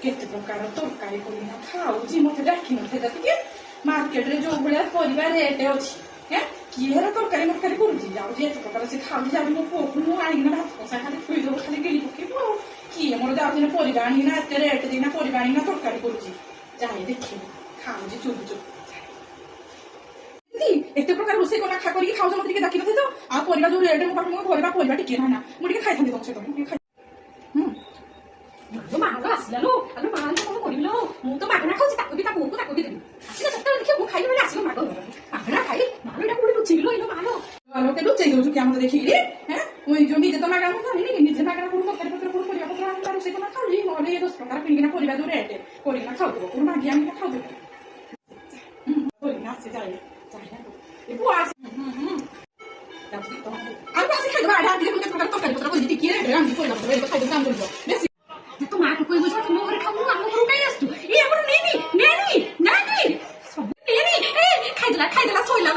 କେତେ ପ୍ରକାର ତରକାରୀ କରିକିନା ଖାଉଛି ମତେ ଡାକିନଥିଲା ଟିକେ ମାର୍କେଟରେ ଯୋଉ ଭଳିଆ ପରିବା ରେଟ୍ ଅଛି କିଏ ହେରା ତରକାରୀ ମରକାରୀ କରୁଛି ଯାଉଛି ଏତେ ପ୍ରକାର ସେ ଖାଉଛି ଯାଉଛି ମୋ ପୁଅକୁ ମୁଁ ଆଣିକିନା ଭାତ କଷା ଖାଲି ଖୁଇଦେବୁ ଖାଲି ଗିଳି ପକେଇବୁ ଆଉ କିଏ ମୋର ଯାଉଛି ପରିବା ଆଣିକିନା ଏତେ ରେଟ୍ ଦେଇକିନା ପରିବା ଆଣିକିନା ତରକାରୀ କରୁଛି ଯାଇ ଦେଖିବୁ ଖାଉଛି ଚୁପ୍ ଚୁପ୍ ଏତେ ପ୍ରକାର ରୋଷେଇ କରା ଖା କରିକି ଖାଉଛ ମତେ ଟିକେ ଡାକିନଥିଲି ତ ଆଉ ପରିବା ଯୋଉ ରେଟ୍ ମୋ ପାଖରେ ପରିବା ପରିବା ଟିକେ ନାହିଁ ନା ମୁଁ ଟିକେ ଖାଇଥାନ୍ତି ତମ ସହିତ ମୁଁ ଟିକେ ଖାଇ ମାଲ ଆସିଲା ଲୋ ଆଲୋ ମାଲ କଣ କରିବି ଲୋ ମୁଁ ତ ମାଗଣା ଖାଉଛି ତାକୁ ବି ତା ବୋଉକୁ ତାକୁ ବି ଦେବି ଆସିଲା ସପ୍ତାହ ଦେଖିବା ମୁଁ ଖାଇବି ମାନେ ଆସିବ ମାଗ ମାଗଣା ଖାଇ ମାଲ ଏଇଟା କୋଉଠି ଲୁଚିବି ଲୋ ଏଇଲୋ ମାଲ ଲୋକେ ଲୁଚେଇ ଦଉଛୁ କି ଆମକୁ ଦେଖିକିରି ମୁଁ ଯୋଉ ନିଜେ ତ ମାଗଣା ମୁଁ ଜାଣିନି ନିଜେ ମାଗଣା କୋଉ ତରକାରୀ ପତ୍ର କୋଉ ପରିବା ପତ୍ର ଆଣିକି ରୋଷେଇ କଲା ଖାଉଛି ନହେଲେ 10 ଟଙ୍କାର କିଣିକିନା ପରିବା ଯୋଉ ରେଟ୍ କରିକିନା ଖାଉଥିବ କୋଉ ମାଗି ଆଣିକିନା ଖାଉଥିବ କରିକିନା ଆସି ଯାଇ ପୁଅ ଆସି ଆଉ ଆସି ଖାଇଦେବା ଆଡେ ଆଜି କେତେ ପ୍ରକାର ତରକାରୀ ପତ୍ର କରିଛି ଟିକେ ରେଟ୍ ଆଣିକି ପରିବା ପତ୍ର ଖାଇଦେବୁ କାମ କରିବ ବେଶୀ ତୋ ମାକୁ କହିବୁ ଯେ ତୁମ ଘରେ ଖାଉ ଆମ ଘରକୁ କାହିଁ ଆସୁଛୁ ଏ ଆମର ନେନି ନେନି ନାନି ସବୁ ନେନି ଖାଇଦେଲା ଶୋଇଲା